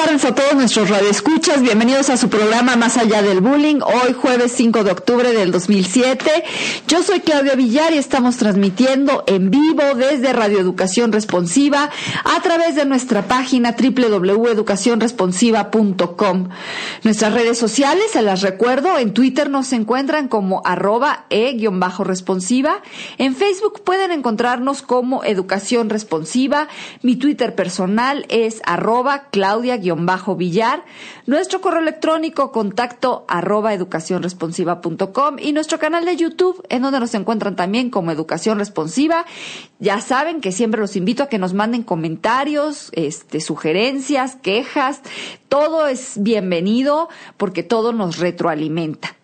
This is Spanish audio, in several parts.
tardes a todos nuestros radioescuchas. Bienvenidos a su programa Más Allá del Bullying. Hoy jueves 5 de octubre del 2007. Yo soy Claudia Villar y estamos transmitiendo en vivo desde Radio Educación Responsiva a través de nuestra página www.educacionresponsiva.com. Nuestras redes sociales, se las recuerdo, en Twitter nos encuentran como @e_responsiva. En Facebook pueden encontrarnos como Educación Responsiva. Mi Twitter personal es @Claudia_Villar. Nuestro correo electrónico contacto @educacionresponsiva.com y nuestro canal de YouTube, en donde nos encuentran también como Educación Responsiva. Ya saben que siempre los invito a que nos manden comentarios, sugerencias, quejas. Todo es bienvenido porque todo nos retroalimenta.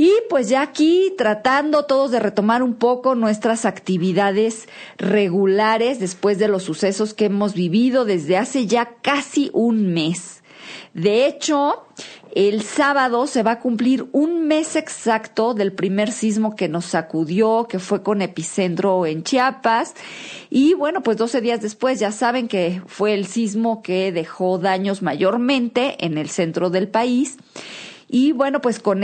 Y pues ya aquí tratando todos de retomar un poco nuestras actividades regulares después de los sucesos que hemos vivido desde hace ya casi un mes. De hecho, el sábado se va a cumplir un mes exacto del primer sismo que nos sacudió, que fue con epicentro en Chiapas. Y bueno, pues 12 días después ya saben que fue el sismo que dejó daños mayormente en el centro del país. Y bueno, pues con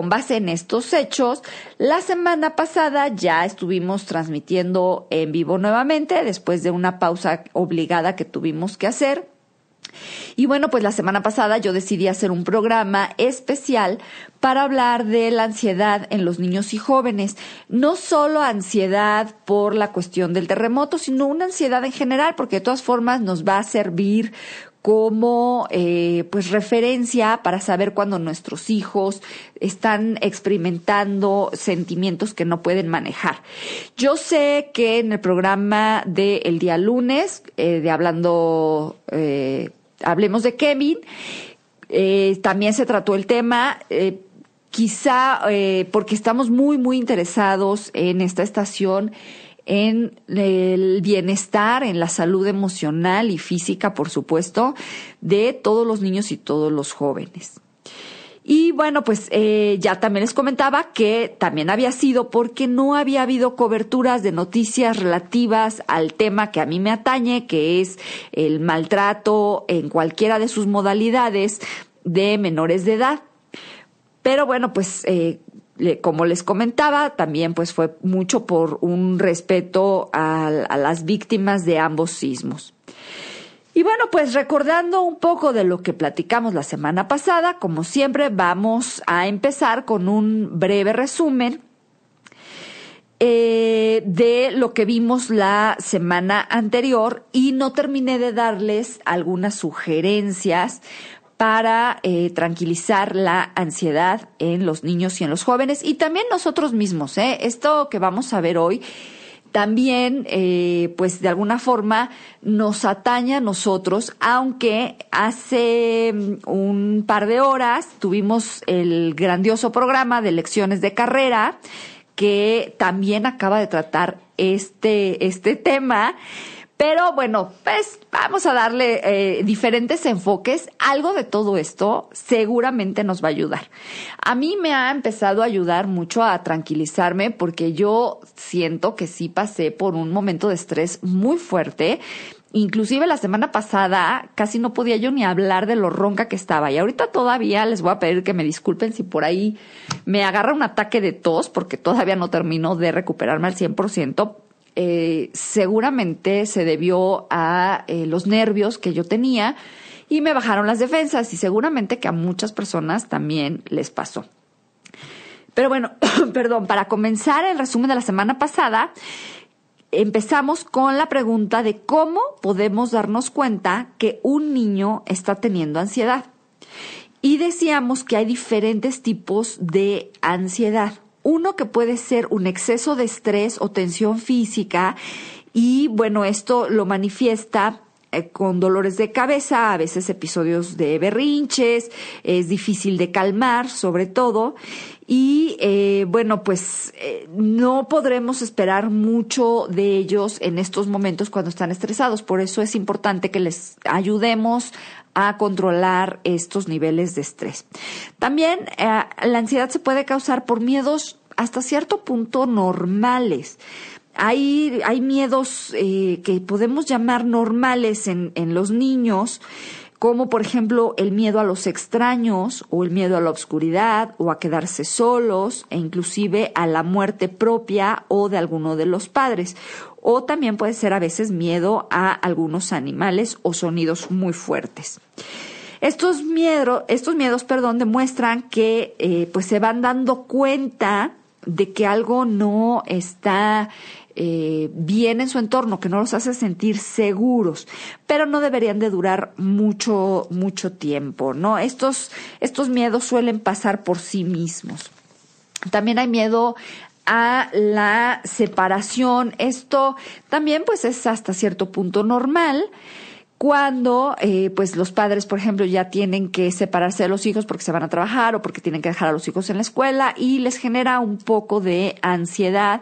base en estos hechos, la semana pasada ya estuvimos transmitiendo en vivo nuevamente, después de una pausa obligada que tuvimos que hacer. Y bueno, pues la semana pasada yo decidí hacer un programa especial para hablar de la ansiedad en los niños y jóvenes. No solo ansiedad por la cuestión del terremoto, sino una ansiedad en general, porque de todas formas nos va a servir como pues referencia para saber cuando nuestros hijos están experimentando sentimientos que no pueden manejar. Yo sé que en el programa del día lunes Hablemos de Kevin, también se trató el tema, quizá porque estamos muy, muy interesados en esta estación, en el bienestar, en la salud emocional y física, por supuesto, de todos los niños y todos los jóvenes. Y bueno, pues ya también les comentaba que también había sido porque no había habido coberturas de noticias relativas al tema que a mí me atañe, que es el maltrato en cualquiera de sus modalidades de menores de edad. Pero bueno, pues como les comentaba, también pues fue mucho por un respeto a las víctimas de ambos sismos. Y bueno, pues recordando un poco de lo que platicamos la semana pasada, como siempre vamos a empezar con un breve resumen de lo que vimos la semana anterior, y no terminé de darles algunas sugerencias para tranquilizar la ansiedad en los niños y en los jóvenes y también nosotros mismos. Esto que vamos a ver hoy también, pues de alguna forma nos atañe a nosotros, aunque hace un par de horas tuvimos el grandioso programa de lecciones de carrera que también acaba de tratar este tema. Pero bueno, pues vamos a darle diferentes enfoques. Algo de todo esto seguramente nos va a ayudar. A mí me ha empezado a ayudar mucho a tranquilizarme porque yo siento que sí pasé por un momento de estrés muy fuerte. Inclusive la semana pasada casi no podía yo ni hablar de lo ronca que estaba. Y ahorita todavía les voy a pedir que me disculpen si por ahí me agarra un ataque de tos porque todavía no termino de recuperarme al 100%. Seguramente se debió a los nervios que yo tenía y me bajaron las defensas, y seguramente que a muchas personas también les pasó. Pero bueno, perdón, para comenzar el resumen de la semana pasada, empezamos con la pregunta de cómo podemos darnos cuenta que un niño está teniendo ansiedad. Y decíamos que hay diferentes tipos de ansiedad. Uno que puede ser un exceso de estrés o tensión física, y bueno, esto lo manifiesta con dolores de cabeza, a veces episodios de berrinches, es difícil de calmar sobre todo, y bueno, pues no podremos esperar mucho de ellos en estos momentos cuando están estresados. Por eso es importante que les ayudemos a controlar estos niveles de estrés. También la ansiedad se puede causar por miedos hasta cierto punto normales. Hay miedos que podemos llamar normales en los niños, como por ejemplo el miedo a los extraños o el miedo a la oscuridad o a quedarse solos e inclusive a la muerte propia o de alguno de los padres. O también puede ser a veces miedo a algunos animales o sonidos muy fuertes. Estos miedos, demuestran que pues se van dando cuenta de que algo no está bien en su entorno, que no los hace sentir seguros, pero no deberían de durar mucho tiempo, ¿no? Estos miedos suelen pasar por sí mismos. También hay miedo a la separación. Esto también pues es hasta cierto punto normal. Cuando pues los padres, por ejemplo, ya tienen que separarse de los hijos porque se van a trabajar o porque tienen que dejar a los hijos en la escuela y les genera un poco de ansiedad,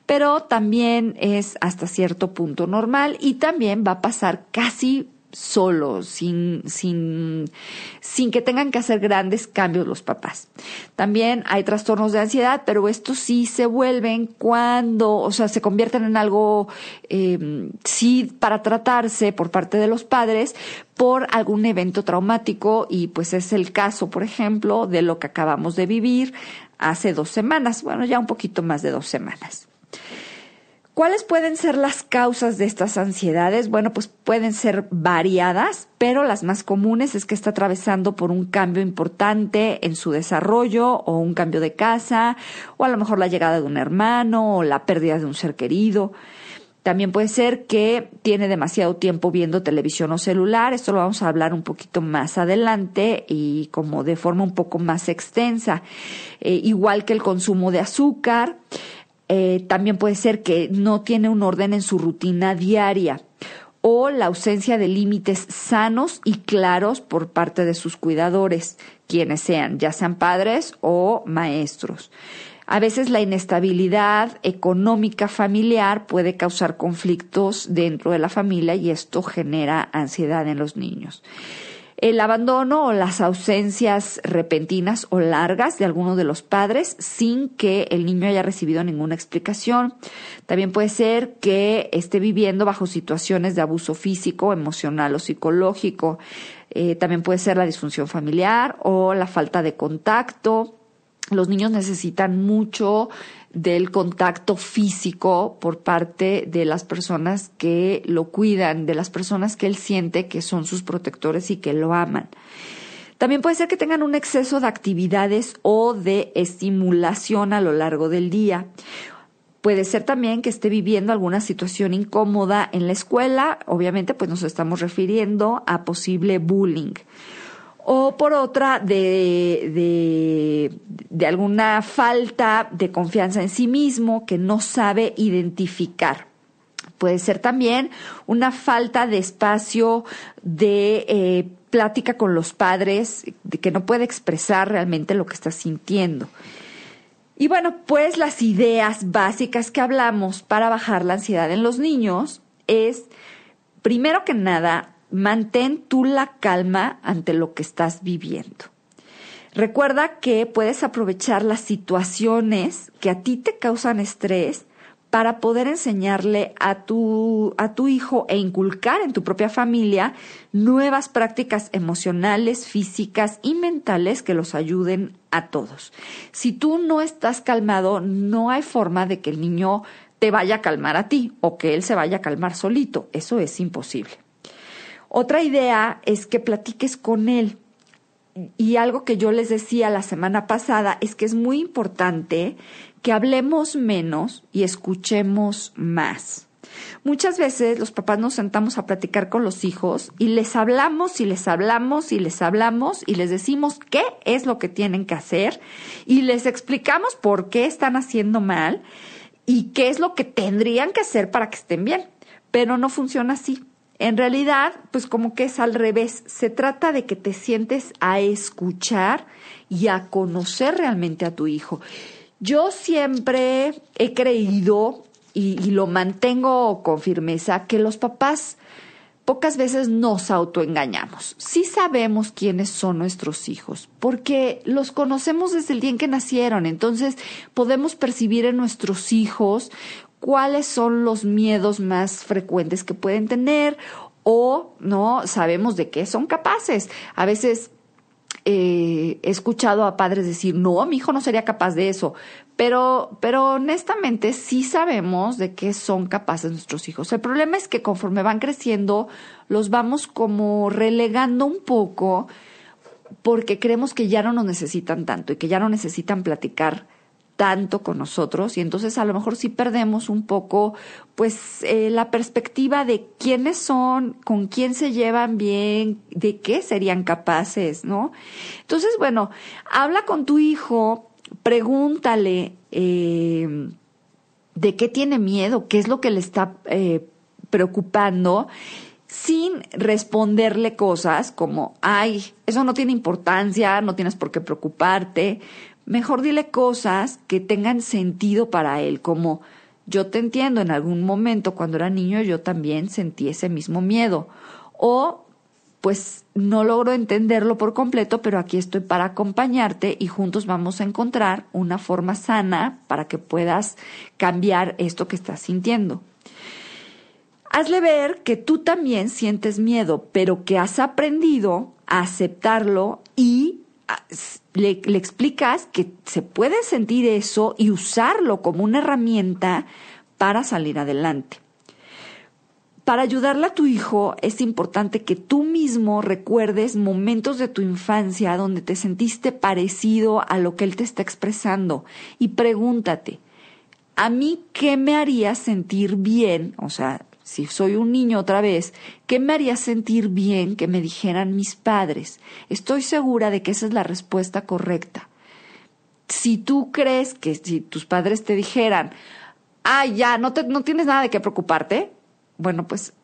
pero también es hasta cierto punto normal y también va a pasar casi solo, sin que tengan que hacer grandes cambios los papás. También hay trastornos de ansiedad, pero estos sí se vuelven se convierten en algo, sí, para tratarse por parte de los padres por algún evento traumático y pues es el caso, por ejemplo, de lo que acabamos de vivir hace 2 semanas, bueno, ya un poquito más de 2 semanas. ¿Cuáles pueden ser las causas de estas ansiedades? Bueno, pues pueden ser variadas, pero las más comunes es que está atravesando por un cambio importante en su desarrollo o un cambio de casa, o a lo mejor la llegada de un hermano o la pérdida de un ser querido. También puede ser que tiene demasiado tiempo viendo televisión o celular. Esto lo vamos a hablar un poquito más adelante y como de forma un poco más extensa. Igual que el consumo de azúcar. También puede ser que no tiene un orden en su rutina diaria o la ausencia de límites sanos y claros por parte de sus cuidadores, quienes sean, ya sean padres o maestros. A veces la inestabilidad económica familiar puede causar conflictos dentro de la familia y esto genera ansiedad en los niños. El abandono o las ausencias repentinas o largas de alguno de los padres sin que el niño haya recibido ninguna explicación. También puede ser que esté viviendo bajo situaciones de abuso físico, emocional o psicológico. También puede ser la disfunción familiar o la falta de contacto. Los niños necesitan mucho del contacto físico por parte de las personas que lo cuidan, de las personas que él siente que son sus protectores y que lo aman. También puede ser que tengan un exceso de actividades o de estimulación a lo largo del día. Puede ser también que esté viviendo alguna situación incómoda en la escuela. Obviamente, pues nos estamos refiriendo a posible bullying. O por otra, de alguna falta de confianza en sí mismo que no sabe identificar. Puede ser también una falta de espacio de plática con los padres, de que no puede expresar realmente lo que está sintiendo. Y bueno, pues las ideas básicas que hablamos para bajar la ansiedad en los niños es, primero que nada, mantén tú la calma ante lo que estás viviendo. Recuerda que puedes aprovechar las situaciones que a ti te causan estrés para poder enseñarle a tu hijo e inculcar en tu propia familia nuevas prácticas emocionales, físicas y mentales que los ayuden a todos. Si tú no estás calmado, no hay forma de que el niño te vaya a calmar a ti o que él se vaya a calmar solito. Eso es imposible. Otra idea es que platiques con él. Y algo que yo les decía la semana pasada es que es muy importante que hablemos menos y escuchemos más. Muchas veces los papás nos sentamos a platicar con los hijos y les hablamos y les hablamos y les hablamos y les decimos qué es lo que tienen que hacer y les explicamos por qué están haciendo mal y qué es lo que tendrían que hacer para que estén bien. Pero no funciona así. En realidad, pues como que es al revés. Se trata de que te sientes a escuchar y a conocer realmente a tu hijo. Yo siempre he creído y lo mantengo con firmeza que los papás pocas veces nos autoengañamos. Sí sabemos quiénes son nuestros hijos porque los conocemos desde el día en que nacieron. Entonces podemos percibir en nuestros hijos cuáles son los miedos más frecuentes que pueden tener o no sabemos de qué son capaces. A veces he escuchado a padres decir, no, mi hijo no sería capaz de eso, pero honestamente sí sabemos de qué son capaces nuestros hijos. El problema es que conforme van creciendo, los vamos como relegando un poco porque creemos que ya no nos necesitan tanto y que ya no necesitan platicar tanto con nosotros, y entonces a lo mejor sí perdemos un poco pues la perspectiva de quiénes son, con quién se llevan bien, de qué serían capaces, ¿no? Entonces, bueno, habla con tu hijo, pregúntale de qué tiene miedo, qué es lo que le está preocupando, sin responderle cosas como, ay, eso no tiene importancia, no tienes por qué preocuparte. Mejor dile cosas que tengan sentido para él, como yo te entiendo, en algún momento cuando era niño yo también sentí ese mismo miedo. O pues no logro entenderlo por completo, pero aquí estoy para acompañarte y juntos vamos a encontrar una forma sana para que puedas cambiar esto que estás sintiendo. Hazle ver que tú también sientes miedo, pero que has aprendido a aceptarlo y le explicas que se puede sentir eso y usarlo como una herramienta para salir adelante. Para ayudarle a tu hijo es importante que tú mismo recuerdes momentos de tu infancia donde te sentiste parecido a lo que él te está expresando y pregúntate, ¿a mí qué me haría sentir bien? O sea, si soy un niño otra vez, ¿qué me haría sentir bien que me dijeran mis padres? Estoy segura de que esa es la respuesta correcta. Si tú crees que si tus padres te dijeran, ya, no tienes nada de qué preocuparte, bueno, pues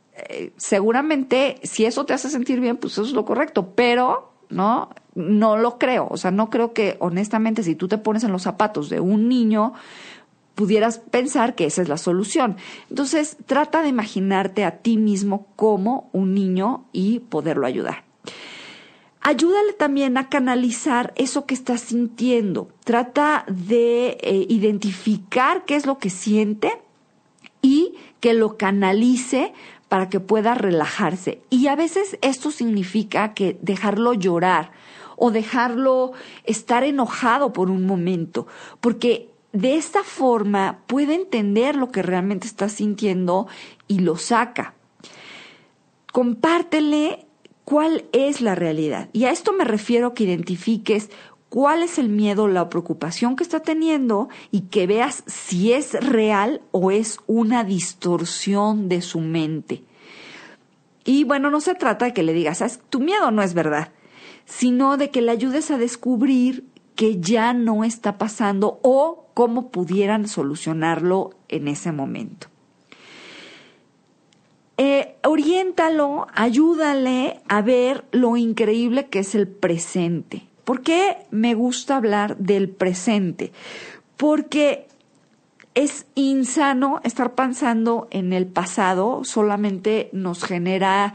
seguramente si eso te hace sentir bien, pues eso es lo correcto, pero no lo creo. O sea, no creo que honestamente si tú te pones en los zapatos de un niño, pudieras pensar que esa es la solución. Entonces, trata de imaginarte a ti mismo como un niño y poderlo ayudar. Ayúdale también a canalizar eso que estás sintiendo. Trata de identificar qué es lo que siente y que lo canalice para que pueda relajarse. Y a veces esto significa que dejarlo llorar o dejarlo estar enojado por un momento, porque de esta forma puede entender lo que realmente está sintiendo y lo saca. Compártele cuál es la realidad. Y a esto me refiero a que identifiques cuál es el miedo, la preocupación que está teniendo y que veas si es real o es una distorsión de su mente. Y bueno, no se trata de que le digas, ¿sabes? Tu miedo no es verdad, sino de que le ayudes a descubrir que ya no está pasando o cómo pudieran solucionarlo en ese momento. Oriéntalo, ayúdale a ver lo increíble que es el presente. ¿Por qué me gusta hablar del presente? Porque es insano estar pensando en el pasado, solamente nos genera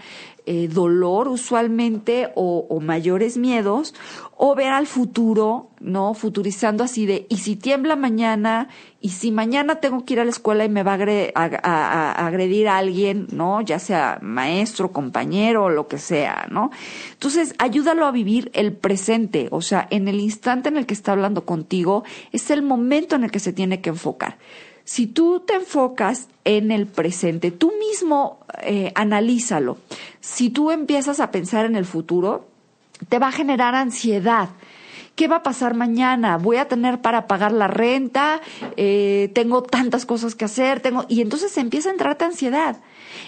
dolor usualmente o mayores miedos, o ver al futuro, ¿no? Futurizando así de, ¿y si tiembla mañana? ¿Y si mañana tengo que ir a la escuela y me va a agredir a alguien, ¿no? Ya sea maestro, compañero o lo que sea, ¿no? Entonces, ayúdalo a vivir el presente, o sea, en el instante en el que está hablando contigo, es el momento en el que se tiene que enfocar. Si tú te enfocas en el presente, tú mismo analízalo. Si tú empiezas a pensar en el futuro, te va a generar ansiedad. ¿Qué va a pasar mañana? ¿Voy a tener para pagar la renta? Tengo tantas cosas que hacer. Y entonces empieza a entrarte ansiedad.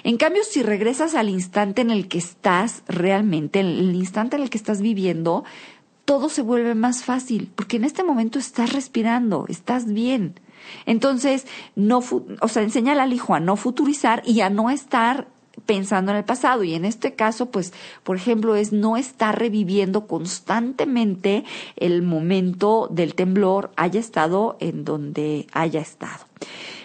En cambio, si regresas al instante en el que estás realmente, en el instante en el que estás viviendo, todo se vuelve más fácil, porque en este momento estás respirando, estás bien. Entonces, enséñale al hijo a no futurizar y a no estar pensando en el pasado. Y en este caso, pues, por ejemplo, es no estar reviviendo constantemente el momento del temblor, haya estado en donde haya estado.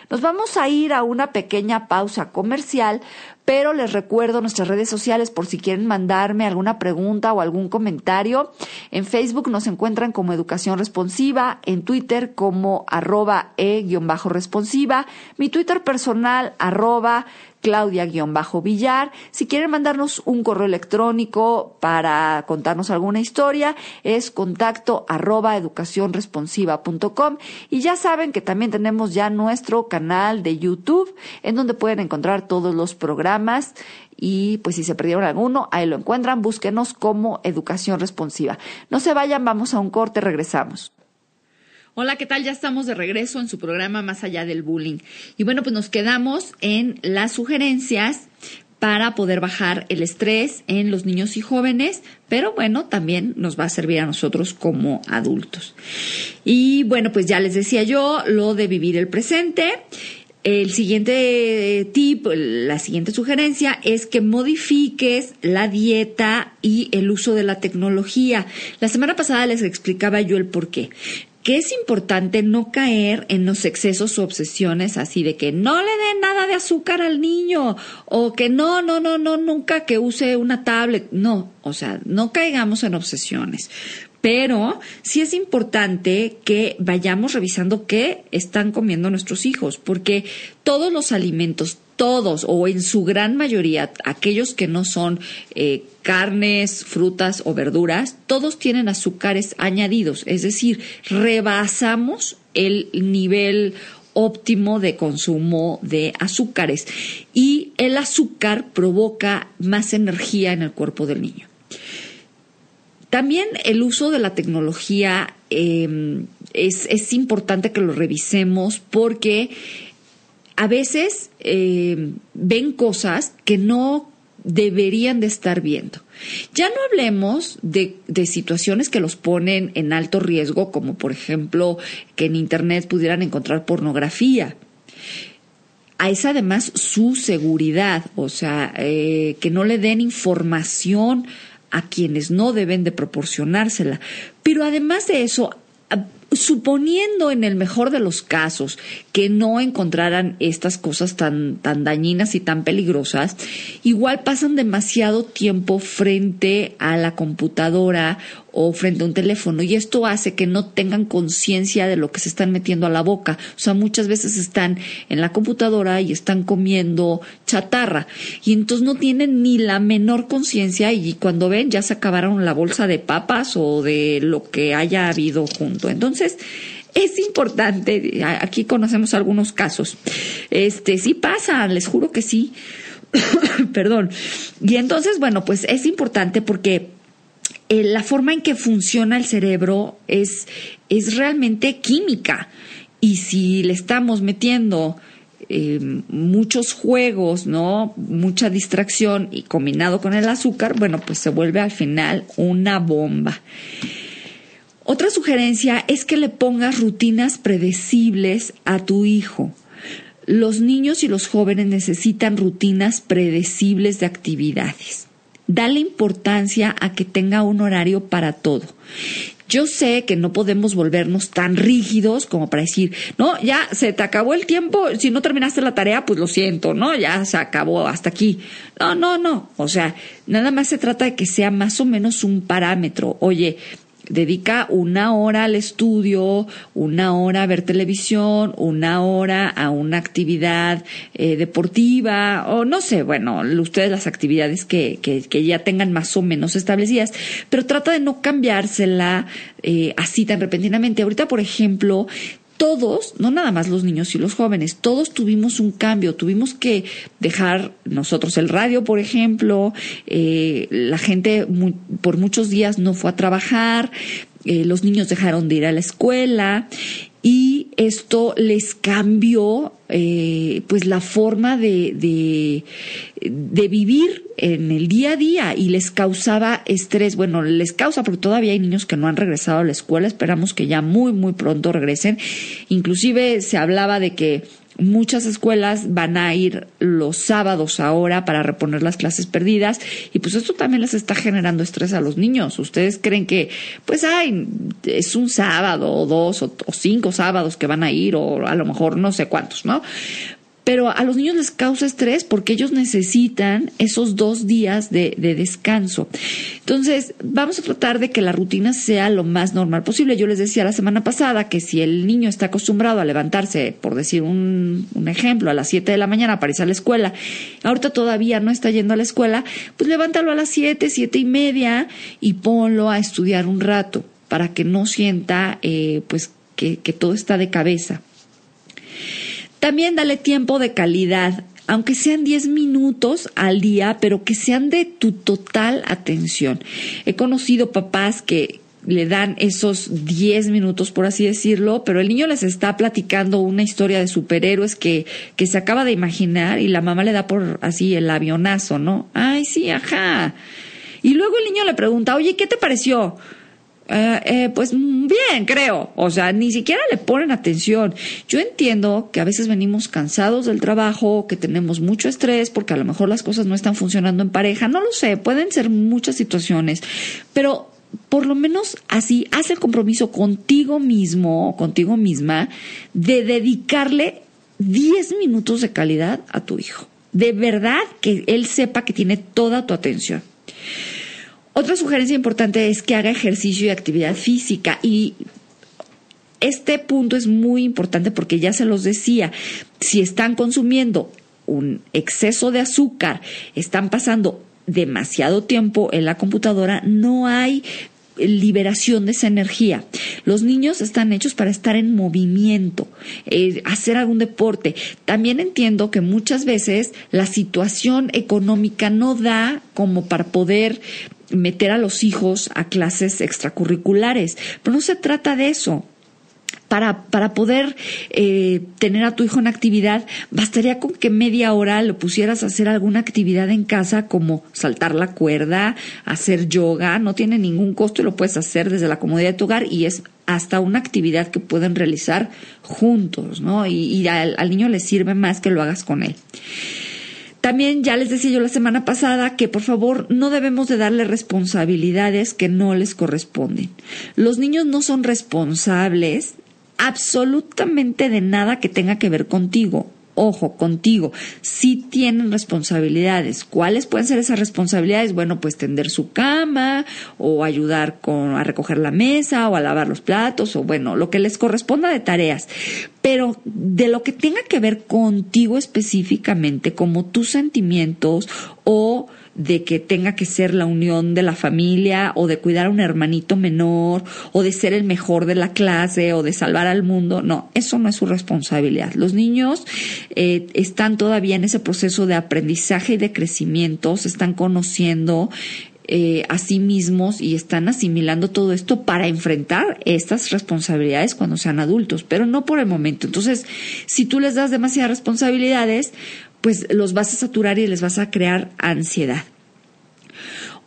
Nos vamos a ir a una pequeña pausa comercial, pero les recuerdo nuestras redes sociales por si quieren mandarme alguna pregunta o algún comentario. En Facebook nos encuentran como Educación Responsiva, en Twitter como @e_responsiva, mi Twitter personal @Claudia_Villar. Si quieren mandarnos un correo electrónico para contarnos alguna historia, es contacto@educacionresponsiva.com. Y ya saben que también tenemos ya nuestro canal de YouTube, en donde pueden encontrar todos los programas. Y pues si se perdieron alguno, ahí lo encuentran. Búsquenos como Educación Responsiva. No se vayan, vamos a un corte, regresamos. Hola, ¿qué tal? Ya estamos de regreso en su programa Más Allá del Bullying. Y bueno, pues nos quedamos en las sugerencias para poder bajar el estrés en los niños y jóvenes, pero bueno, también nos va a servir a nosotros como adultos. Y bueno, pues ya les decía yo lo de vivir el presente. El siguiente tip, la siguiente sugerencia es que modifiques la dieta y el uso de la tecnología. La semana pasada les explicaba yo el por qué. Que es importante no caer en los excesos o obsesiones así de que no le den nada de azúcar al niño o que no, nunca que use una tablet. No, o sea, no caigamos en obsesiones. Pero sí es importante que vayamos revisando qué están comiendo nuestros hijos, porque todos los alimentos, todos o en su gran mayoría, aquellos que no son carnes, frutas o verduras, todos tienen azúcares añadidos, es decir, rebasamos el nivel óptimo de consumo de azúcares y el azúcar provoca más energía en el cuerpo del niño. También el uso de la tecnología es importante que lo revisemos porque a veces ven cosas que no deberían de estar viendo. Ya no hablemos de situaciones que los ponen en alto riesgo, como por ejemplo que en Internet pudieran encontrar pornografía. Es además su seguridad, o sea, que no le den información a quienes no deben de proporcionársela. Pero además de eso, suponiendo en el mejor de los casos que no encontraran estas cosas tan dañinas y tan peligrosas, igual pasan demasiado tiempo frente a la computadora o frente a un teléfono y esto hace que no tengan conciencia de lo que se están metiendo a la boca. O sea, muchas veces están en la computadora y están comiendo chatarra y entonces no tienen ni la menor conciencia y cuando ven ya se acabaron la bolsa de papas o de lo que haya habido junto. Entonces, es importante, aquí conocemos algunos casos. Sí pasa, les juro que sí. Perdón. Y entonces, bueno, pues es importante porque la forma en que funciona el cerebro es realmente química y si le estamos metiendo muchos juegos, ¿no? Mucha distracción y combinado con el azúcar, bueno, pues se vuelve al final una bomba. Otra sugerencia es que le pongas rutinas predecibles a tu hijo. Los niños y los jóvenes necesitan rutinas predecibles de actividades. Dale importancia a que tenga un horario para todo. Yo sé que no podemos volvernos tan rígidos como para decir, no, ya se te acabó el tiempo, si no terminaste la tarea, pues lo siento, ¿no? Ya se acabó hasta aquí. No. O sea, nada más se trata de que sea más o menos un parámetro. Oye, dedica 1 hora al estudio, 1 hora a ver televisión, 1 hora a una actividad deportiva o no sé, bueno, ustedes las actividades que ya tengan más o menos establecidas, pero trata de no cambiársela así tan repentinamente. Ahorita, por ejemplo, todos, no nada más los niños y los jóvenes, todos tuvimos un cambio, tuvimos que dejar nosotros el radio, por ejemplo, la gente por muchos días no fue a trabajar, los niños dejaron de ir a la escuela y esto les cambió pues la forma de vivir en el día a día y les causaba estrés. Bueno, les causa porque todavía hay niños que no han regresado a la escuela, esperamos que ya muy muy pronto regresen. Inclusive se hablaba de que Muchas escuelas van a ir los sábados ahora para reponer las clases perdidas y pues esto también les está generando estrés a los niños. Ustedes creen que pues es un sábado o 2 o 5 sábados que van a ir o a lo mejor no sé cuántos, ¿no? Pero a los niños les causa estrés porque ellos necesitan esos 2 días de descanso. Entonces, vamos a tratar de que la rutina sea lo más normal posible. Yo les decía la semana pasada que si el niño está acostumbrado a levantarse, por decir un ejemplo, a las 7 de la mañana para irse a la escuela, ahorita todavía no está yendo a la escuela, pues levántalo a las 7, 7:30 y ponlo a estudiar un rato para que no sienta pues que todo está de cabeza. También dale tiempo de calidad, aunque sean 10 minutos al día, pero que sean de tu total atención. He conocido papás que le dan esos 10 minutos, por así decirlo, pero el niño les está platicando una historia de superhéroes que se acaba de imaginar y la mamá le da por así el avionazo, ¿no? Ay, sí, ajá. Y luego el niño le pregunta, oye, ¿qué te pareció? Pues bien, creo. O sea, ni siquiera le ponen atención. Yo entiendo que a veces venimos cansados del trabajo, que tenemos mucho estrés porque a lo mejor las cosas no están funcionando en pareja. No lo sé, pueden ser muchas situaciones, pero por lo menos así, haz el compromiso contigo mismo, contigo misma, de dedicarle 10 minutos de calidad a tu hijo. De verdad que él sepa que tiene toda tu atención. Otra sugerencia importante es que haga ejercicio y actividad física y este punto es muy importante porque ya se los decía, si están consumiendo un exceso de azúcar, están pasando demasiado tiempo en la computadora, no hay liberación de esa energía. Los niños están hechos para estar en movimiento, hacer algún deporte. También entiendo que muchas veces la situación económica no da como para poder meter a los hijos a clases extracurriculares, pero no se trata de eso. Para poder tener a tu hijo en actividad, bastaría con que media hora lo pusieras a hacer alguna actividad en casa como saltar la cuerda, hacer yoga, no tiene ningún costo y lo puedes hacer desde la comodidad de tu hogar y es hasta una actividad que pueden realizar juntos, ¿no? Y al niño le sirve más que lo hagas con él. También ya les decía yo la semana pasada que por favor no debemos de darle responsabilidades que no les corresponden. Los niños no son responsables absolutamente de nada que tenga que ver contigo. Ojo, contigo. Sí tienen responsabilidades. ¿Cuáles pueden ser esas responsabilidades? Bueno, pues tender su cama o ayudar a recoger la mesa o a lavar los platos o bueno, lo que les corresponda de tareas. Pero de lo que tenga que ver contigo específicamente, como tus sentimientos o de que tenga que ser la unión de la familia o de cuidar a un hermanito menor o de ser el mejor de la clase o de salvar al mundo. No, eso no es su responsabilidad. Los niños están todavía en ese proceso de aprendizaje y de crecimiento, se están conociendo a sí mismos y están asimilando todo esto para enfrentar estas responsabilidades cuando sean adultos, pero no por el momento. Entonces, si tú les das demasiadas responsabilidades, pues los vas a saturar y les vas a crear ansiedad.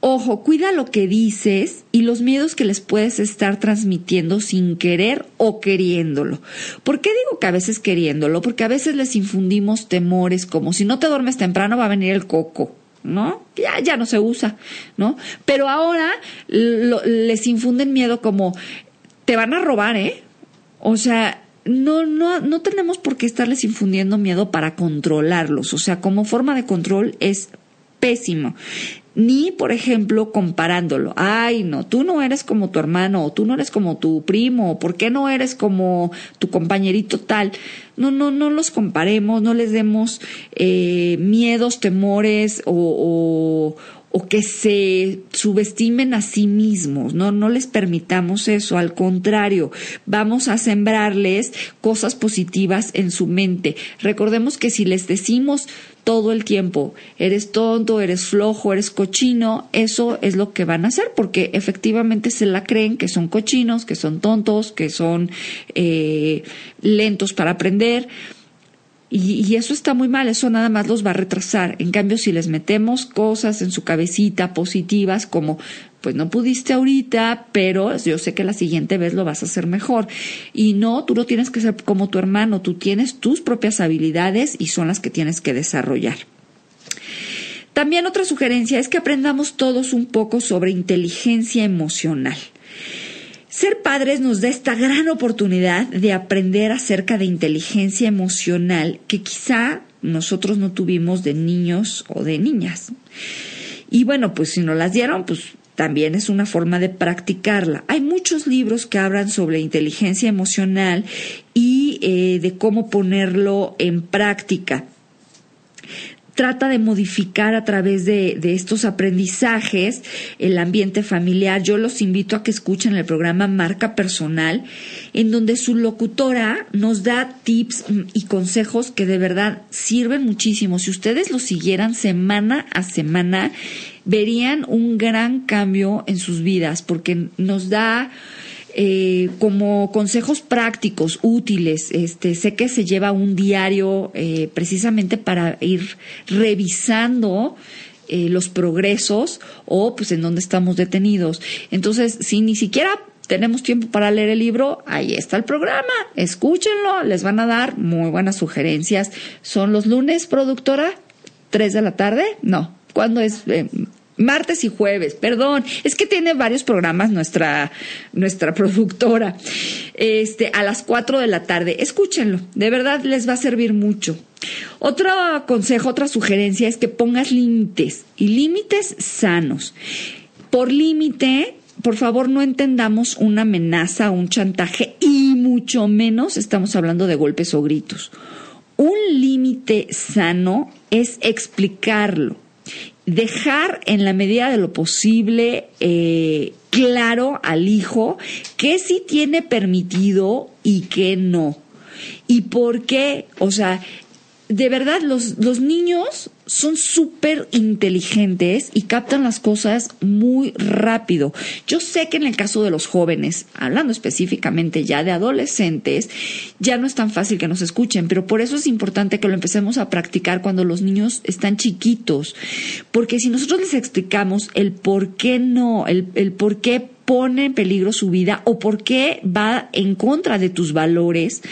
Ojo, cuida lo que dices y los miedos que les puedes estar transmitiendo sin querer o queriéndolo. ¿Por qué digo que a veces queriéndolo? Porque a veces les infundimos temores como si no te duermes temprano va a venir el coco, ¿no? Ya no se usa, ¿no? Pero ahora les infunden miedo como te van a robar, ¿eh? O sea, no tenemos por qué estarles infundiendo miedo para controlarlos. O sea, como forma de control es pésimo. Ni, por ejemplo, comparándolo. Ay, no, tú no eres como tu hermano, o tú no eres como tu primo, o ¿por qué no eres como tu compañerito tal? No los comparemos, no les demos miedos, temores o que se subestimen a sí mismos, no les permitamos eso, al contrario, vamos a sembrarles cosas positivas en su mente. Recordemos que si les decimos todo el tiempo, eres tonto, eres flojo, eres cochino, eso es lo que van a hacer, porque efectivamente se la creen que son cochinos, que son tontos, que son lentos para aprender. Y eso está muy mal, eso nada más los va a retrasar. En cambio, si les metemos cosas en su cabecita positivas como, pues no pudiste ahorita, pero yo sé que la siguiente vez lo vas a hacer mejor. Y no, tú no tienes que ser como tu hermano, tú tienes tus propias habilidades y son las que tienes que desarrollar. También otra sugerencia es que aprendamos todos un poco sobre inteligencia emocional. Ser padres nos da esta gran oportunidad de aprender acerca de inteligencia emocional que quizá nosotros no tuvimos de niños o de niñas. Y bueno, pues si nos las dieron, pues también es una forma de practicarla. Hay muchos libros que hablan sobre inteligencia emocional y de cómo ponerlo en práctica. Trata de modificar a través de estos aprendizajes el ambiente familiar. Yo los invito a que escuchen el programa Marca Personal, en donde su locutora nos da tips y consejos que de verdad sirven muchísimo. Si ustedes los siguieran semana a semana, verían un gran cambio en sus vidas, porque nos da como consejos prácticos, útiles. Sé que se lleva un diario precisamente para ir revisando los progresos o pues en dónde estamos detenidos. Entonces, si ni siquiera tenemos tiempo para leer el libro, ahí está el programa, escúchenlo, les van a dar muy buenas sugerencias. ¿Son los lunes, productora? ¿3 de la tarde? No. ¿Cuándo es? Martes y jueves, perdón, es que tiene varios programas nuestra productora, a las 4 de la tarde. Escúchenlo, de verdad les va a servir mucho. Otro consejo, otra sugerencia es que pongas límites y límites sanos. Por límite, por favor, no entendamos una amenaza o un chantaje y mucho menos estamos hablando de golpes o gritos. Un límite sano es explicarlo. Dejar en la medida de lo posible claro al hijo qué sí tiene permitido y qué no. ¿Y por qué? O sea, de verdad, los niños son súper inteligentes y captan las cosas muy rápido. Yo sé que en el caso de los jóvenes, hablando específicamente ya de adolescentes, ya no es tan fácil que nos escuchen, pero por eso es importante que lo empecemos a practicar cuando los niños están chiquitos. Porque si nosotros les explicamos el por qué no, el por qué pone en peligro su vida o por qué va en contra de tus valores,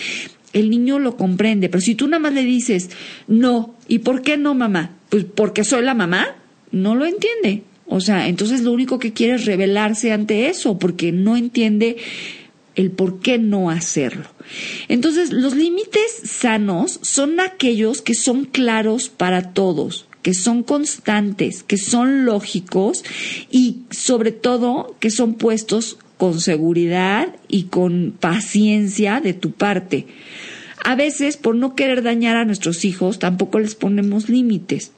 el niño lo comprende. Pero si tú nada más le dices, no, ¿y por qué no, mamá? Pues porque soy la mamá, no lo entiende. O sea, entonces lo único que quiere es rebelarse ante eso, porque no entiende el por qué no hacerlo. Entonces, los límites sanos son aquellos que son claros para todos, que son constantes, que son lógicos y sobre todo que son puestos con seguridad y con paciencia de tu parte. A veces, por no querer dañar a nuestros hijos, tampoco les ponemos límites.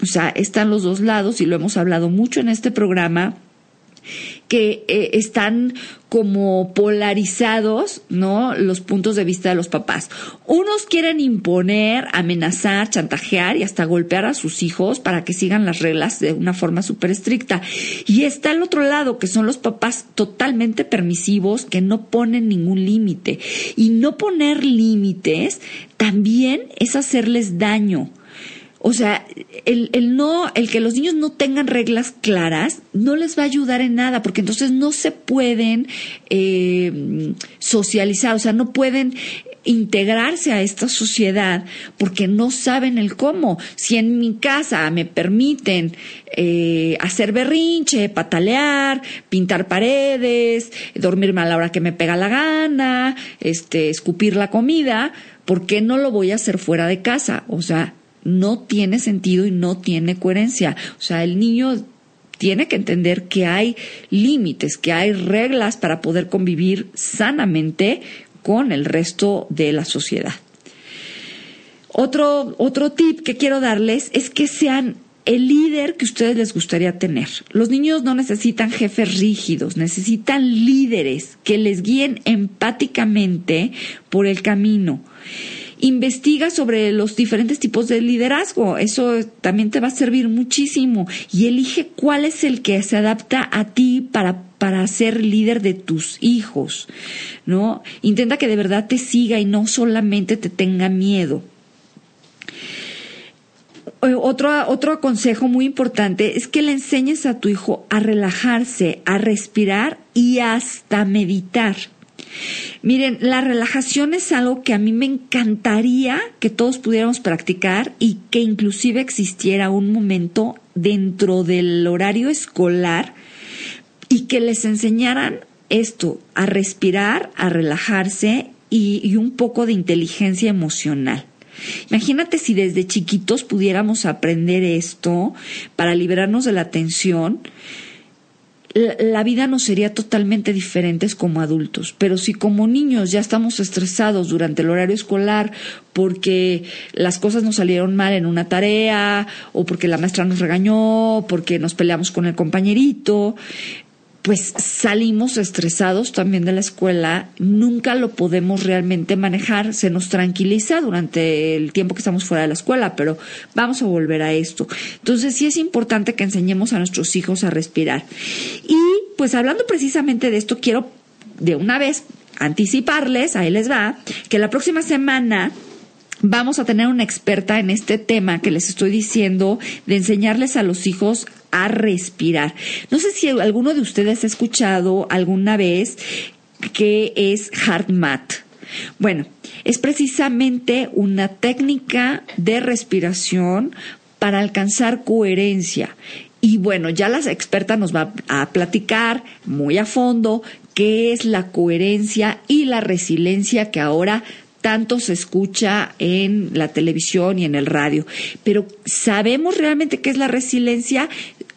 O sea, están los dos lados y lo hemos hablado mucho en este programa, que están como polarizados, ¿no? Los puntos de vista de los papás. Unos quieren imponer, amenazar, chantajear y hasta golpear a sus hijos para que sigan las reglas de una forma súper estricta. Y está el otro lado, que son los papás totalmente permisivos, que no ponen ningún límite. Y no poner límites también es hacerles daño. O sea, el que los niños no tengan reglas claras no les va a ayudar en nada, porque entonces no se pueden socializar, o sea, no pueden integrarse a esta sociedad porque no saben el cómo. Si en mi casa me permiten hacer berrinche, patalear, pintar paredes, dormirme a la hora que me pega la gana, escupir la comida, ¿por qué no lo voy a hacer fuera de casa? O sea, no tiene sentido y no tiene coherencia. O sea, el niño tiene que entender que hay límites, que hay reglas para poder convivir sanamente con el resto de la sociedad. Otro tip que quiero darles es que sean el líder que ustedes les gustaría tener. Los niños no necesitan jefes rígidos, necesitan líderes que les guíen empáticamente por el camino. Investiga sobre los diferentes tipos de liderazgo, eso también te va a servir muchísimo, y elige cuál es el que se adapta a ti para ser líder de tus hijos, ¿no? Intenta que de verdad te siga y no solamente te tenga miedo. Otro consejo muy importante es que le enseñes a tu hijo a relajarse, a respirar y hasta meditar. Miren, la relajación es algo que a mí me encantaría que todos pudiéramos practicar y que inclusive existiera un momento dentro del horario escolar y que les enseñaran esto, a respirar, a relajarse y un poco de inteligencia emocional. Imagínate si desde chiquitos pudiéramos aprender esto para liberarnos de la tensión. La vida nos sería totalmente diferentes como adultos, pero si como niños ya estamos estresados durante el horario escolar porque las cosas nos salieron mal en una tarea o porque la maestra nos regañó, porque nos peleamos con el compañerito, pues salimos estresados también de la escuela, nunca lo podemos realmente manejar, se nos tranquiliza durante el tiempo que estamos fuera de la escuela, pero vamos a volver a esto. Entonces sí es importante que enseñemos a nuestros hijos a respirar. Y pues hablando precisamente de esto, quiero de una vez anticiparles, ahí les va, que la próxima semana vamos a tener una experta en este tema que les estoy diciendo, de enseñarles a los hijos a respirar. No sé si alguno de ustedes ha escuchado alguna vez qué es HeartMath. Bueno, es precisamente una técnica de respiración para alcanzar coherencia. Y bueno, ya la experta nos va a platicar muy a fondo qué es la coherencia y la resiliencia que ahora tanto se escucha en la televisión y en el radio. Pero ¿sabemos realmente qué es la resiliencia?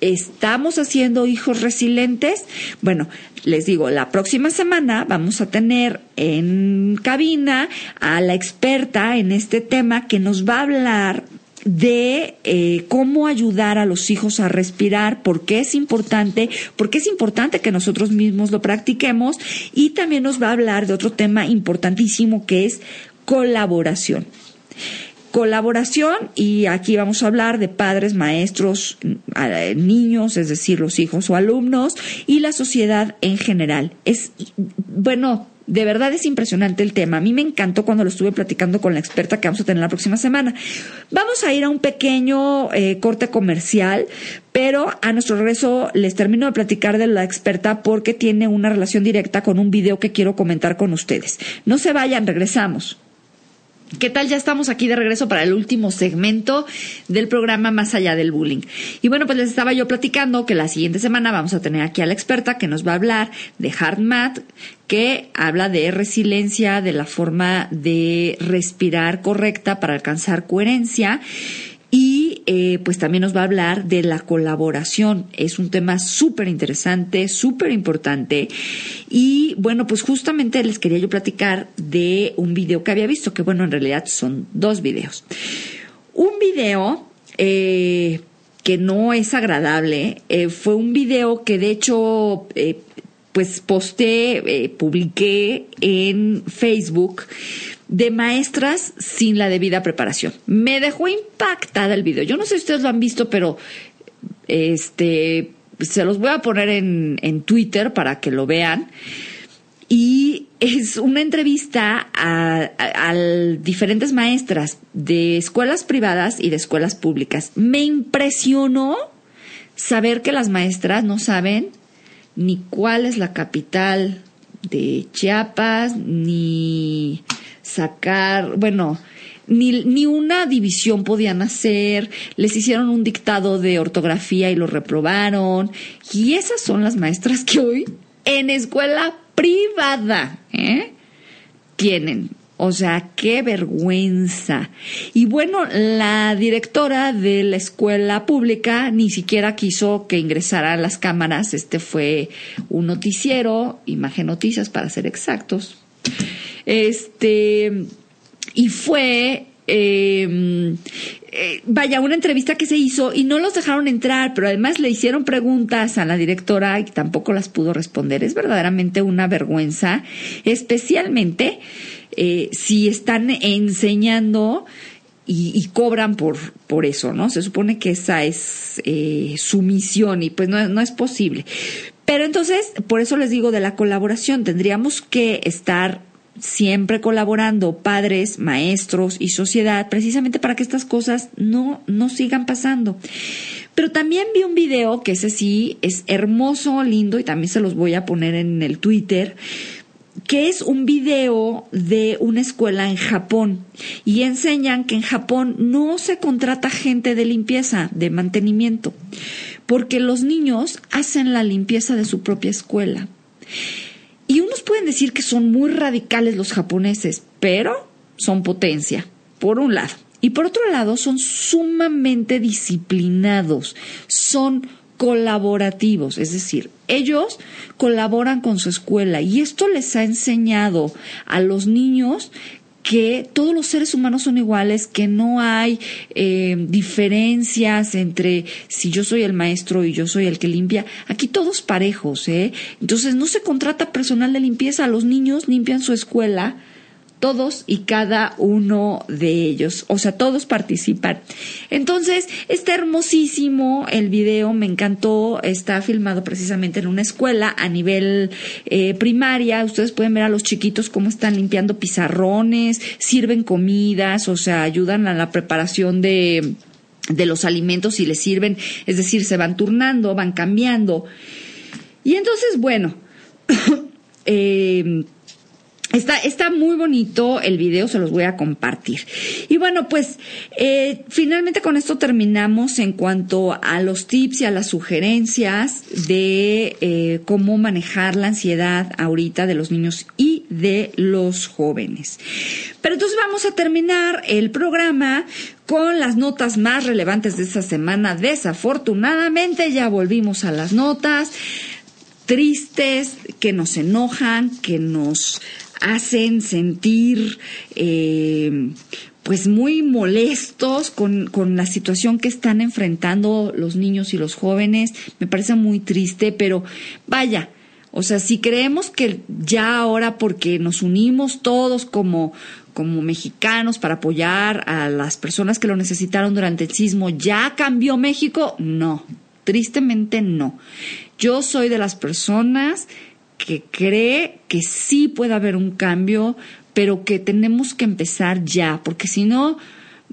¿Estamos haciendo hijos resilientes? Bueno, les digo, la próxima semana vamos a tener en cabina a la experta en este tema que nos va a hablar de cómo ayudar a los hijos a respirar, por qué es importante que nosotros mismos lo practiquemos, y también nos va a hablar de otro tema importantísimo que es colaboración. Colaboración, y aquí vamos a hablar de padres, maestros, niños, es decir, los hijos o alumnos, y la sociedad en general. De verdad es impresionante el tema. A mí me encantó cuando lo estuve platicando con la experta que vamos a tener la próxima semana. Vamos a ir a un pequeño corte comercial, pero a nuestro regreso les termino de platicar de la experta porque tiene una relación directa con un video que quiero comentar con ustedes. No se vayan, regresamos. ¿Qué tal? Ya estamos aquí de regreso para el último segmento del programa Más Allá del Bullying. Y bueno, pues les estaba yo platicando que la siguiente semana vamos a tener aquí a la experta que nos va a hablar de HeartMath, que habla de resiliencia, de la forma de respirar correcta para alcanzar coherencia. Y pues también nos va a hablar de la colaboración. Es un tema súper interesante, súper importante. Y bueno, pues justamente les quería yo platicar de un video que había visto, que bueno, en realidad son 2 videos. Un video que no es agradable, fue un video que de hecho pues publiqué en Facebook, de maestras sin la debida preparación. Me dejó impactada el video. Yo no sé si ustedes lo han visto, pero se los voy a poner en Twitter para que lo vean. Y es una entrevista a diferentes maestras de escuelas privadas y de escuelas públicas. Me impresionó saber que las maestras no saben ni cuál es la capital de Chiapas, ni sacar, ni una división podían hacer, les hicieron un dictado de ortografía y lo reprobaron. Y esas son las maestras que hoy en escuela privada tienen. O sea, qué vergüenza. Y bueno, la directora de la escuela pública ni siquiera quiso que ingresaran las cámaras. Fue un noticiero, Imagen Noticias para ser exactos. Y fue una entrevista que se hizo y no los dejaron entrar, pero además le hicieron preguntas a la directora y tampoco las pudo responder. Es verdaderamente una vergüenza, especialmente si están enseñando y cobran por eso, ¿no? Se supone que esa es su misión y pues no es posible. Pero entonces, por eso les digo de la colaboración, tendríamos que estar siempre colaborando padres, maestros y sociedad, precisamente para que estas cosas no sigan pasando. Pero también vi un video que ese sí es hermoso, lindo, y también se los voy a poner en el Twitter, que es un video de una escuela en Japón, y enseñan que en Japón no se contrata gente de limpieza, de mantenimiento, porque los niños hacen la limpieza de su propia escuela. Y unos pueden decir que son muy radicales los japoneses, pero son potencia, por un lado. Y por otro lado, son sumamente disciplinados, son colaborativos, es decir, ellos colaboran con su escuela, y esto les ha enseñado a los niños que todos los seres humanos son iguales, que no hay diferencias entre si yo soy el maestro y yo soy el que limpia. Aquí todos parejos, Entonces no se contrata personal de limpieza, los niños limpian su escuela, todos y cada uno de ellos, o sea, todos participan. Entonces, está hermosísimo el video, me encantó, está filmado precisamente en una escuela a nivel primaria. Ustedes pueden ver a los chiquitos cómo están limpiando pizarrones, sirven comidas, o sea, ayudan a la preparación de los alimentos y les sirven, es decir, se van turnando, van cambiando. Y entonces, bueno, Está muy bonito el video, se los voy a compartir. Y bueno, pues finalmente con esto terminamos en cuanto a los tips y a las sugerencias de cómo manejar la ansiedad ahorita de los niños y de los jóvenes. Pero entonces vamos a terminar el programa con las notas más relevantes de esta semana. Desafortunadamente ya volvimos a las notas tristes, que nos enojan, que nos hacen sentir pues muy molestos con la situación que están enfrentando los niños y los jóvenes. Me parece muy triste, pero vaya, o sea, si creemos que ya ahora, porque nos unimos todos como mexicanos para apoyar a las personas que lo necesitaron durante el sismo, ¿ya cambió México? No, tristemente no. Yo soy de las personas que cree que sí puede haber un cambio, pero que tenemos que empezar ya, porque si no,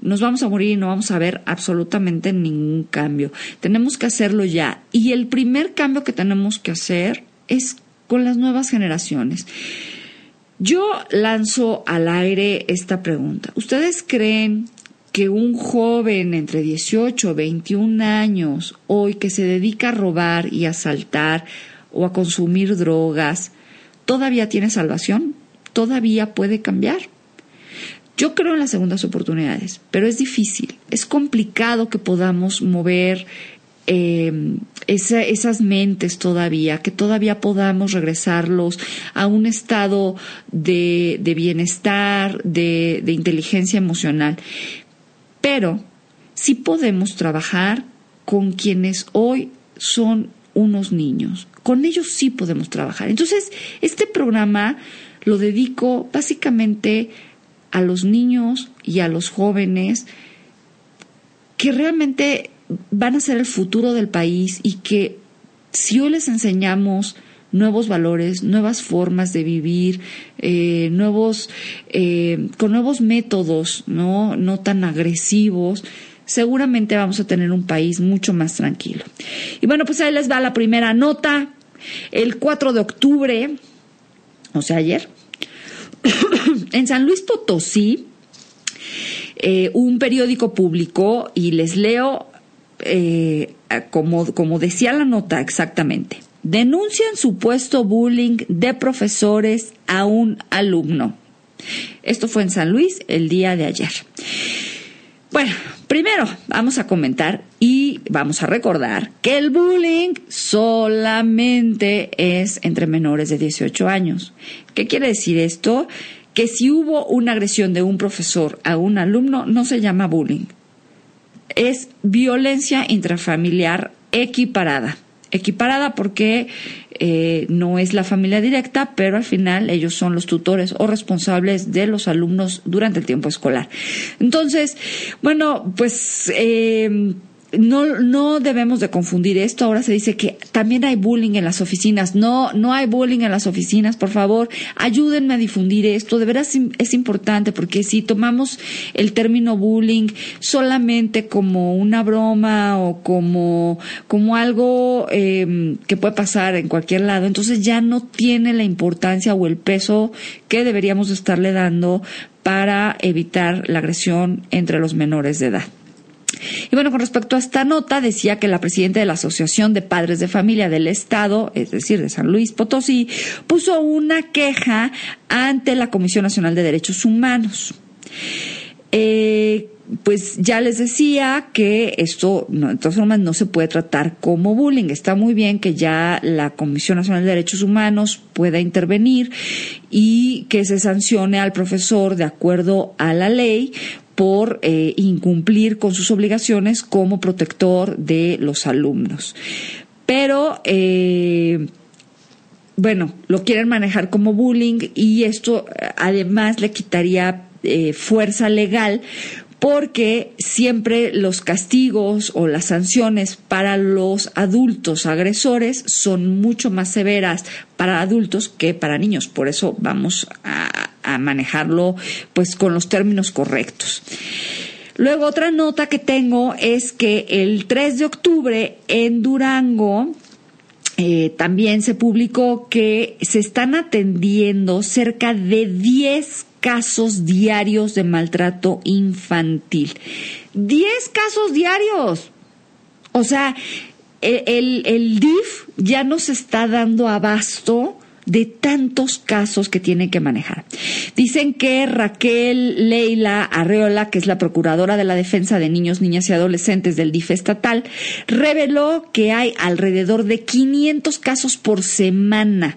nos vamos a morir y no vamos a ver absolutamente ningún cambio. Tenemos que hacerlo ya. Y el primer cambio que tenemos que hacer es con las nuevas generaciones. Yo lanzo al aire esta pregunta. ¿Ustedes creen que un joven entre 18 y 21 años hoy que se dedica a robar y a asaltar o a consumir drogas, todavía tiene salvación? ¿Todavía puede cambiar? Yo creo en las segundas oportunidades, pero es difícil, es complicado que podamos mover esas mentes todavía, que todavía podamos regresarlos a un estado de bienestar, de inteligencia emocional. Pero sí podemos trabajar con quienes hoy son unos niños. Con ellos sí podemos trabajar. Entonces, este programa lo dedico básicamente a los niños y a los jóvenes que realmente van a ser el futuro del país, y que si hoy les enseñamos nuevos valores, nuevas formas de vivir, con nuevos métodos, no tan agresivos, seguramente vamos a tener un país mucho más tranquilo. Y bueno, pues ahí les va la primera nota. El 4 de octubre, o sea, ayer, en San Luis Potosí, un periódico publicó, y les leo como decía la nota exactamente: denuncian supuesto bullying de profesores a un alumno. Esto fue en San Luis el día de ayer. Bueno, primero vamos a comentar y vamos a recordar que el bullying solamente es entre menores de 18 años. ¿Qué quiere decir esto? Que si hubo una agresión de un profesor a un alumno, no se llama bullying. Es violencia intrafamiliar equiparada. Equiparada porque no es la familia directa, pero al final ellos son los tutores o responsables de los alumnos durante el tiempo escolar. Entonces, bueno, pues no debemos de confundir esto. Ahora se dice que también hay bullying en las oficinas. No hay bullying en las oficinas. Por favor, ayúdenme a difundir esto. De veras es importante, porque si tomamos el término bullying solamente como una broma o como algo que puede pasar en cualquier lado, entonces ya no tiene la importancia o el peso que deberíamos estarle dando para evitar la agresión entre los menores de edad. Y bueno, con respecto a esta nota, decía que la presidenta de la Asociación de Padres de Familia del Estado, es decir, de San Luis Potosí, puso una queja ante la Comisión Nacional de Derechos Humanos. Pues ya les decía que esto, de todas formas, no se puede tratar como bullying. Está muy bien que ya la Comisión Nacional de Derechos Humanos pueda intervenir y que se sancione al profesor de acuerdo a la ley por incumplir con sus obligaciones como protector de los alumnos. Pero, bueno, lo quieren manejar como bullying, y esto además le quitaría fuerza legal, porque siempre los castigos o las sanciones para los adultos agresores son mucho más severas para adultos que para niños. Por eso vamos a manejarlo pues con los términos correctos. Luego, otra nota que tengo es que el 3 de octubre en Durango también se publicó que se están atendiendo cerca de 10 casos diarios de maltrato infantil. 10 casos diarios. O sea, el DIF ya no se está dando abasto de tantos casos que tiene que manejar. Dicen que Raquel Leila Arreola, que es la procuradora de la defensa de niños, niñas y adolescentes del DIF estatal, reveló que hay alrededor de 500 casos por semana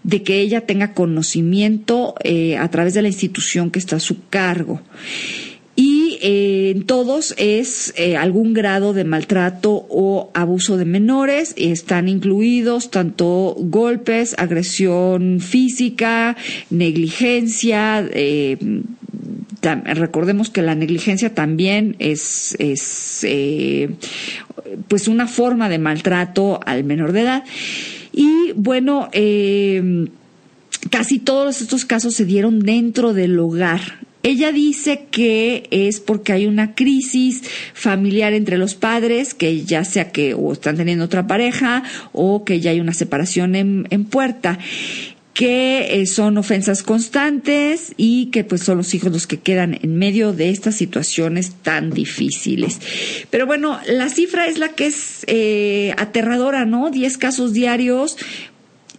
de que ella tenga conocimiento a través de la institución que está a su cargo. Y en todos es algún grado de maltrato o abuso de menores. Están incluidos tanto golpes, agresión física, negligencia. Recordemos que la negligencia también es pues una forma de maltrato al menor de edad. Y bueno, casi todos estos casos se dieron dentro del hogar. Ella dice que es porque hay una crisis familiar entre los padres, que ya sea que o están teniendo otra pareja o que ya hay una separación en puerta, que son ofensas constantes y que pues son los hijos los que quedan en medio de estas situaciones tan difíciles. Pero bueno, la cifra es la que es aterradora, ¿no? 10 casos diarios.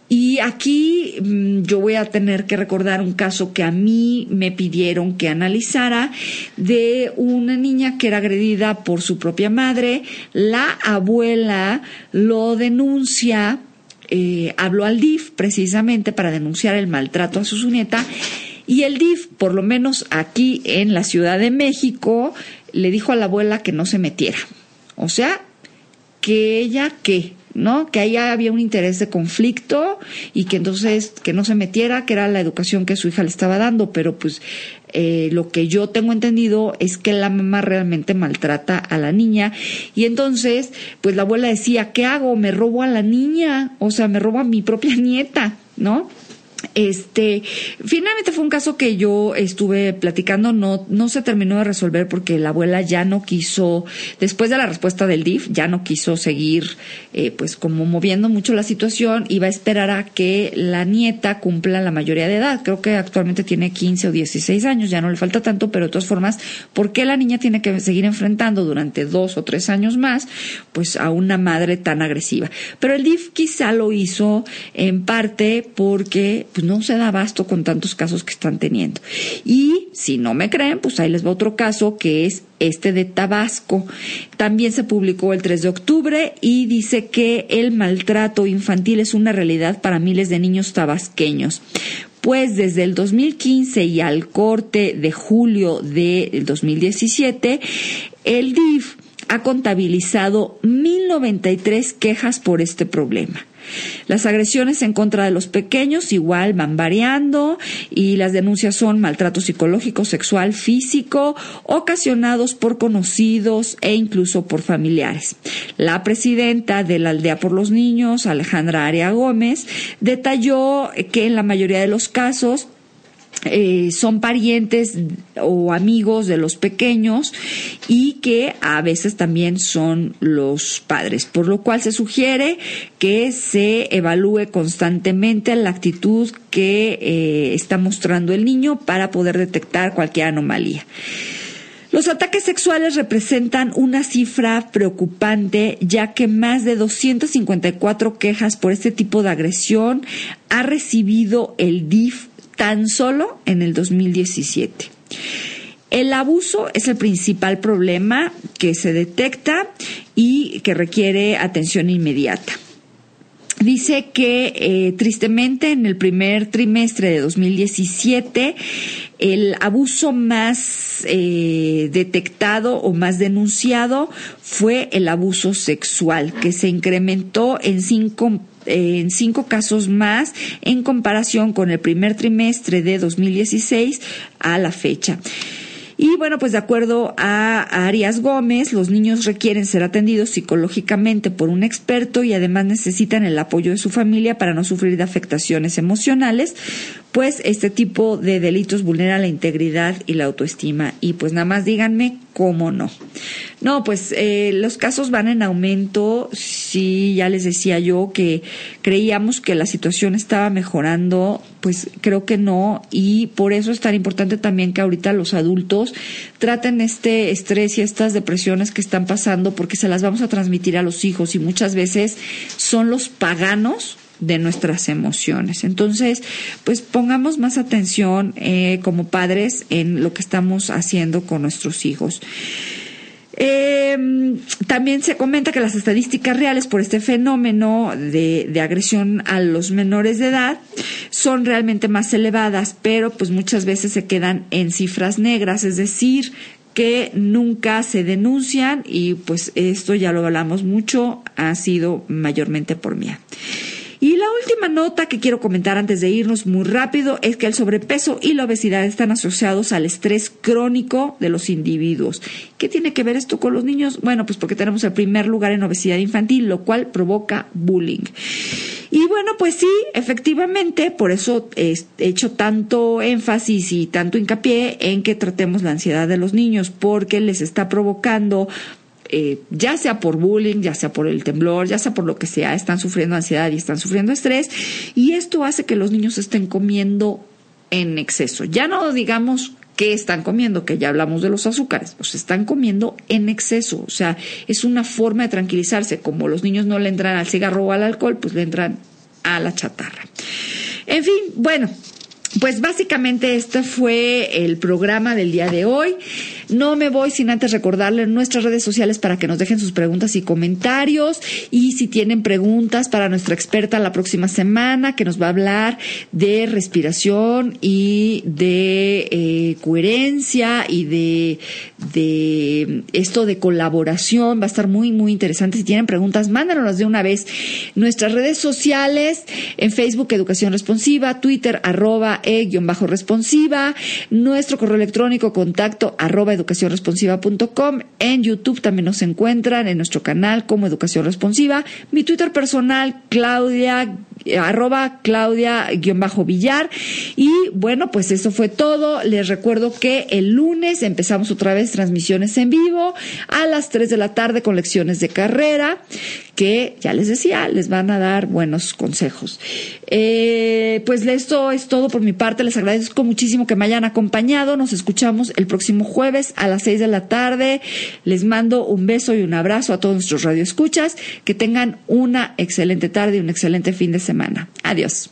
Y aquí yo voy a tener que recordar un caso que a mí me pidieron que analizara, de una niña que era agredida por su propia madre. La abuela lo denuncia, habló al DIF precisamente para denunciar el maltrato a su nieta, y el DIF, por lo menos aquí en la Ciudad de México, le dijo a la abuela que no se metiera. O sea, que ella, ¿no? Que ahí había un interés de conflicto y que entonces que no se metiera, que era la educación que su hija le estaba dando. Pero pues lo que yo tengo entendido es que la mamá realmente maltrata a la niña, y entonces pues la abuela decía, ¿qué hago? ¿Me robo a la niña? O sea, me robo a mi propia nieta, ¿no? Finalmente fue un caso que yo estuve platicando, no se terminó de resolver porque la abuela ya no quiso, después de la respuesta del DIF, ya no quiso seguir pues como moviendo mucho la situación. Iba a esperar a que la nieta cumpla la mayoría de edad. Creo que actualmente tiene 15 o 16 años, ya no le falta tanto, pero de todas formas, ¿por qué la niña tiene que seguir enfrentando durante 2 o 3 años más pues a una madre tan agresiva? Pero el DIF quizá lo hizo en parte porque pues no se da abasto con tantos casos que están teniendo. Y si no me creen, pues ahí les va otro caso, que es este de Tabasco. También se publicó el 3 de octubre y dice que el maltrato infantil es una realidad para miles de niños tabasqueños. Pues desde el 2015 y al corte de julio del 2017, el DIF ha contabilizado 1,093 quejas por este problema. Las agresiones en contra de los pequeños igual van variando y las denuncias son maltrato psicológico, sexual, físico, ocasionados por conocidos e incluso por familiares. La presidenta de la Aldea por los Niños, Alejandra Aria Gómez, detalló que en la mayoría de los casos son parientes o amigos de los pequeños y que a veces también son los padres, por lo cual se sugiere que se evalúe constantemente la actitud que está mostrando el niño para poder detectar cualquier anomalía. Los ataques sexuales representan una cifra preocupante, ya que más de 254 quejas por este tipo de agresión ha recibido el DIF tan solo en el 2017. El abuso es el principal problema que se detecta y que requiere atención inmediata. Dice que tristemente en el primer trimestre de 2017 el abuso más detectado o más denunciado fue el abuso sexual, que se incrementó en 5 casos más en comparación con el primer trimestre de 2016 a la fecha. Y bueno, pues de acuerdo a Arias Gómez, los niños requieren ser atendidos psicológicamente por un experto y además necesitan el apoyo de su familia para no sufrir de afectaciones emocionales, pues este tipo de delitos vulnera la integridad y la autoestima. Y pues nada más díganme cómo no. No, pues los casos van en aumento. Sí, ya les decía yo que creíamos que la situación estaba mejorando, pues creo que no, y por eso es tan importante también que ahorita los adultos traten este estrés y estas depresiones que están pasando, porque se las vamos a transmitir a los hijos y muchas veces son los paganos de nuestras emociones. Entonces, pues pongamos más atención como padres en lo que estamos haciendo con nuestros hijos. También se comenta que las estadísticas reales por este fenómeno de agresión a los menores de edad son realmente más elevadas, pero pues muchas veces se quedan en cifras negras, es decir, que nunca se denuncian, y pues esto ya lo hablamos mucho, ha sido mayormente por mía. Y la última nota que quiero comentar antes de irnos muy rápido es que el sobrepeso y la obesidad están asociados al estrés crónico de los individuos. ¿Qué tiene que ver esto con los niños? Bueno, pues porque tenemos el primer lugar en obesidad infantil, lo cual provoca bullying. Y bueno, pues sí, efectivamente, por eso he hecho tanto énfasis y tanto hincapié en que tratemos la ansiedad de los niños, porque les está provocando ya sea por bullying, ya sea por el temblor, ya sea por lo que sea, están sufriendo ansiedad y están sufriendo estrés, y esto hace que los niños estén comiendo en exceso. Ya no digamos qué están comiendo, que ya hablamos de los azúcares, pues están comiendo en exceso. O sea, es una forma de tranquilizarse. Como los niños no le entran al cigarro o al alcohol, pues le entran a la chatarra. En fin, bueno, pues básicamente este fue el programa del día de hoy. No me voy sin antes recordarles nuestras redes sociales para que nos dejen sus preguntas y comentarios, y si tienen preguntas para nuestra experta la próxima semana, que nos va a hablar de respiración y de coherencia y de esto de colaboración, va a estar muy muy interesante. Si tienen preguntas, mándanoslas de una vez. Nuestras redes sociales: en Facebook Educación Responsiva, Twitter @e_responsiva, nuestro correo electrónico contacto @educacionresponsiva.com. En YouTube también nos encuentran en nuestro canal como Educación Responsiva. Mi Twitter personal, Claudia @Claudia_Villar. Y bueno, pues eso fue todo. Les recuerdo que el lunes empezamos otra vez transmisiones en vivo a las 3 de la tarde con lecciones de carrera, que ya les decía, les van a dar buenos consejos. Pues esto es todo por mi parte. Les agradezco muchísimo que me hayan acompañado. Nos escuchamos el próximo jueves a las 6 de la tarde. Les mando un beso y un abrazo a todos nuestros radioescuchas. Que tengan una excelente tarde y un excelente fin de semana. Adiós.